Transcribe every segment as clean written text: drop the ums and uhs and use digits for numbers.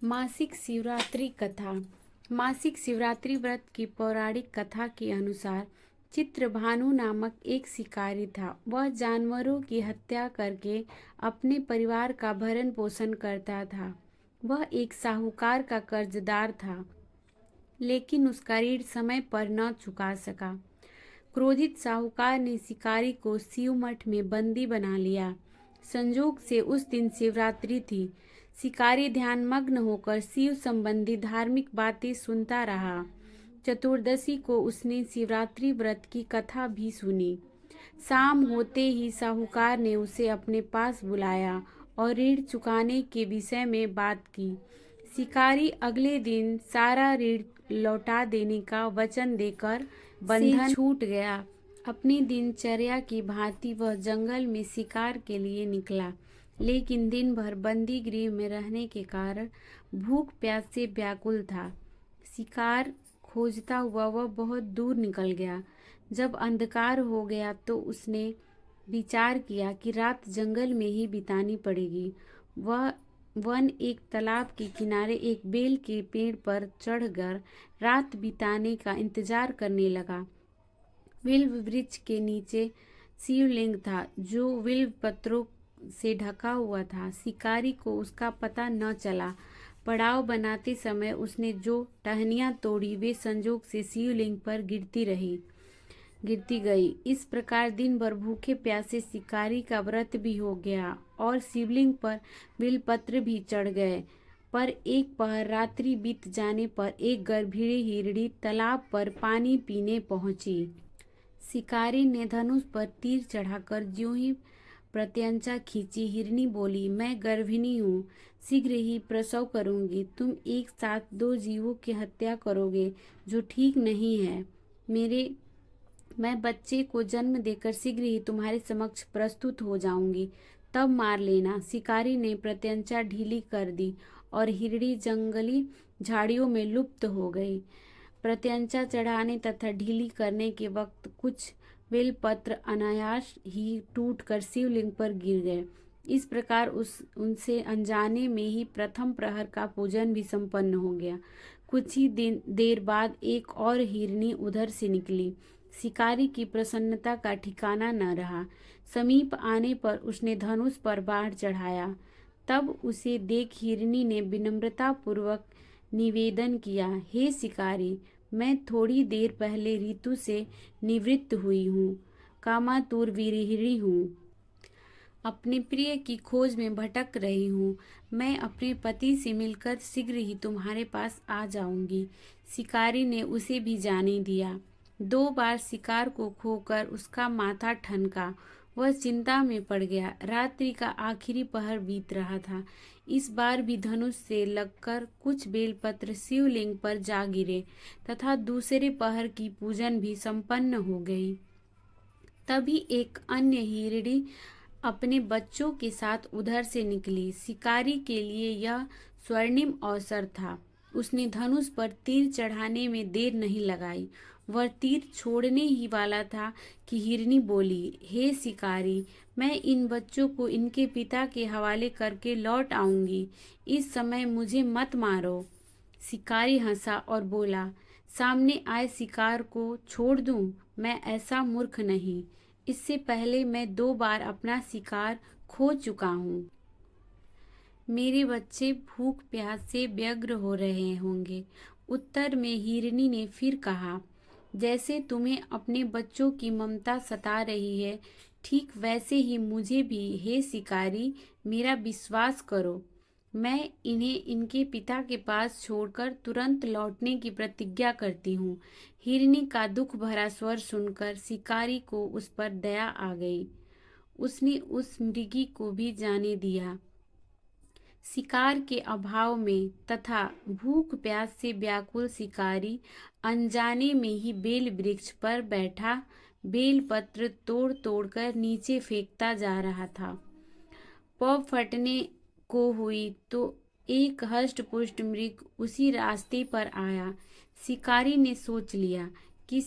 मासिक शिवरात्रि कथा। मासिक शिवरात्रि व्रत की पौराणिक कथा के अनुसार चित्रभानु नामक एक शिकारी था। वह जानवरों की हत्या करके अपने परिवार का भरण पोषण करता था। वह एक साहूकार का कर्जदार था, लेकिन उसका ऋण समय पर न चुका सका। क्रोधित साहूकार ने शिकारी को शिव मठ में बंदी बना लिया। संजोग से उस दिन शिवरात्रि थी। शिकारी ध्यानमग्न होकर शिव संबंधी धार्मिक बातें सुनता रहा। चतुर्दशी को उसने शिवरात्रि व्रत की कथा भी सुनी। शाम होते ही साहूकार ने उसे अपने पास बुलाया और ऋण चुकाने के विषय में बात की। शिकारी अगले दिन सारा ऋण लौटा देने का वचन देकर बंधन छूट गया। अपनी दिनचर्या की भांति वह जंगल में शिकार के लिए निकला, लेकिन दिन भर बंदी गृह में रहने के कारण भूख प्यास से व्याकुल था। शिकार खोजता हुआ वह बहुत दूर निकल गया। जब अंधकार हो गया तो उसने विचार किया कि रात जंगल में ही बितानी पड़ेगी। वह वन एक तालाब के किनारे एक बेल के पेड़ पर चढ़कर रात बिताने का इंतजार करने लगा। विल्व वृक्ष के नीचे शिवलिंग था, जो विल्व पत्रों से ढका हुआ था। शिकारी को उसका पता न चला। पड़ाव बनाते समय उसने जो टहनियाँ तोड़ी वे संजोग से शिवलिंग पर गिरती गई। इस प्रकार दिन भर भूखे प्यासे शिकारी का व्रत भी हो गया और शिवलिंग पर बिलपत्र भी चढ़ गए। पर एक पहर रात्रि बीत जाने पर एक गर्भीणी हिरणी तालाब पर पानी पीने पहुंची। शिकारी ने धनुष पर तीर चढ़ाकर ज्यों ही प्रत्यंचा खींची। हिरणी बोली, मैं गर्भिणी हूँ, शीघ्र ही प्रसव करूंगी। तुम एक साथ दो जीवों की हत्या करोगे, जो ठीक नहीं है। मैं बच्चे को जन्म देकर शीघ्र ही तुम्हारे समक्ष प्रस्तुत हो जाऊंगी, तब मार लेना। शिकारी ने प्रत्यंचा ढीली कर दी और हिरणी जंगली झाड़ियों में लुप्त हो गई। प्रत्यंचा चढ़ाने तथा ढीली करने के वक्त कुछ बेलपत्र अनायास ही टूटकर शिवलिंग पर गिर गए। इस प्रकार उनसे अनजाने में ही प्रथम प्रहर का पूजन भी संपन्न हो गया। कुछ ही देर बाद एक और हिरणी उधर से निकली। शिकारी की प्रसन्नता का ठिकाना न रहा। समीप आने पर उसने धनुष पर बाण चढ़ाया। तब उसे देख हिरणी ने विनम्रता पूर्वक निवेदन किया, हे शिकारी, मैं थोड़ी देर पहले ऋतु से निवृत्त हुई हूँ, कामातुर विरहिणी हूँ, अपने प्रिय की खोज में भटक रही हूँ। मैं अपने पति से मिलकर शीघ्र ही तुम्हारे पास आ जाऊंगी। शिकारी ने उसे भी जाने दिया। 2 बार शिकार को खोकर उसका माथा ठनका। वह चिंता में पड़ गया। रात्रि का आखिरी पहर बीत रहा था। इस बार भी धनुष से लगकर कुछ बेलपत्र शिवलिंग पर जा गिरे तथा दूसरे पहर की पूजन भी संपन्न हो गई। तभी एक अन्य हिरणी अपने बच्चों के साथ उधर से निकली। शिकारी के लिए यह स्वर्णिम अवसर था। उसने धनुष पर तीर चढ़ाने में देर नहीं लगाई। वह तीर छोड़ने ही वाला था कि हिरणी बोली, हे शिकारी, मैं इन बच्चों को इनके पिता के हवाले करके लौट आऊंगी। इस समय मुझे मत मारो। शिकारी हंसा और बोला, सामने आए शिकार को छोड़ दूं? मैं ऐसा मूर्ख नहीं। इससे पहले मैं 2 बार अपना शिकार खो चुका हूँ। मेरे बच्चे भूख प्यास से व्यग्र हो रहे होंगे। उत्तर में हिरणी ने फिर कहा, जैसे तुम्हें अपने बच्चों की ममता सता रही है, ठीक वैसे ही मुझे भी। हे शिकारी, मेरा विश्वास करो, मैं इन्हें इनके पिता के पास छोड़कर तुरंत लौटने की प्रतिज्ञा करती हूँ। हिरणी का दुख भरा स्वर सुनकर शिकारी को उस पर दया आ गई। उसने उस मृगी को भी जाने दिया। शिकार के अभाव में तथा भूख प्यास से व्याकुल शिकारी अनजाने में ही बेल वृक्ष पर बैठा बेल पत्र तोड़ तोड़कर नीचे फेंकता जा रहा था। पौ फटने को हुई तो एक हष्ट पुष्ट मृग उसी रास्ते पर आया। शिकारी ने सोच लिया कि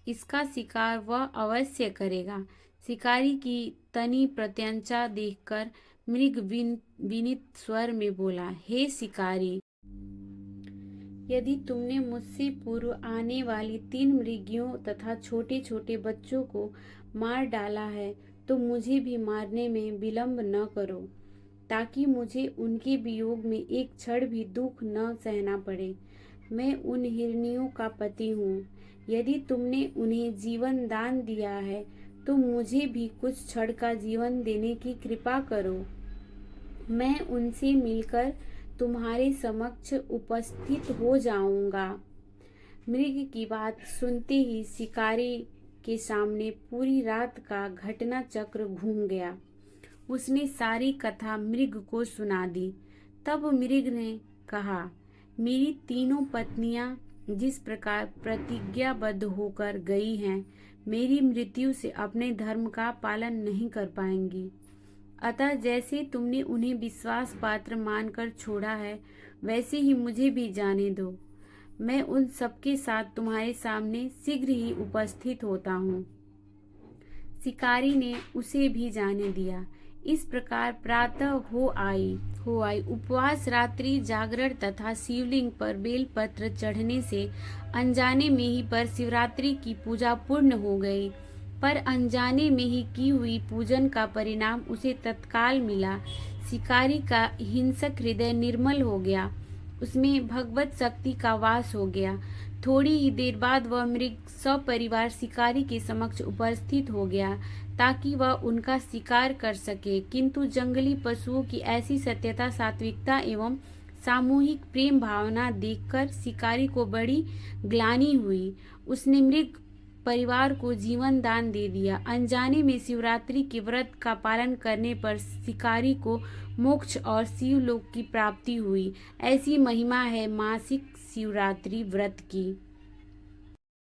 इसका शिकार वह अवश्य करेगा। शिकारी की तनी प्रत्यंचा देखकर मृग विनीत स्वर में बोला, हे शिकारी, यदि तुमने मुझसे पूर्व आने वाली 3 मृगियों तथा छोटे छोटे बच्चों को मार डाला है तो मुझे भी मारने में विलंब न करो, ताकि मुझे उनके वियोग में एक क्षण भी दुख न सहना पड़े। मैं उन हिरनियों का पति हूँ। यदि तुमने उन्हें जीवन दान दिया है तो मुझे भी कुछ क्षण का जीवन देने की कृपा करो। मैं उनसे मिलकर तुम्हारे समक्ष उपस्थित हो जाऊंगा। मृग की बात सुनते ही शिकारी के सामने पूरी रात का घटना चक्र घूम गया। उसने सारी कथा मृग को सुना दी। तब मृग ने कहा, मेरी तीनों पत्नियां जिस प्रकार प्रतिज्ञाबद्ध होकर गई हैं, मेरी मृत्यु से अपने धर्म का पालन नहीं कर पाएंगी। अतः जैसे तुमने उन्हें विश्वास पात्र मानकर छोड़ा है, वैसे ही मुझे भी जाने दो। मैं उन सबके साथ तुम्हारे सामने शीघ्र ही उपस्थित होता हूँ। शिकारी ने उसे भी जाने दिया। इस प्रकार प्रातः हो आई। उपवास, रात्रि जागरण तथा शिवलिंग पर बेलपत्र चढ़ने से अनजाने में ही पर शिवरात्रि की पूजा पूर्ण हो गई। पर अनजाने में ही की हुई पूजन का परिणाम उसे तत्काल मिला। शिकारी का हिंसक हृदय निर्मल हो गया, उसमें भगवत शक्ति का वास हो गया। थोड़ी ही देर बाद वह मृग सपरिवार शिकारी के समक्ष उपस्थित हो गया ताकि वह उनका शिकार कर सके। किंतु जंगली पशुओं की ऐसी सत्यता, सात्विकता एवं सामूहिक प्रेम भावना देखकर शिकारी को बड़ी ग्लानि हुई। उसने मृग परिवार को जीवन दान दे दिया। अनजाने में शिवरात्रि के व्रत का पालन करने पर शिकारी को मोक्ष और शिवलोक की प्राप्ति हुई। ऐसी महिमा है मासिक शिवरात्रि व्रत की।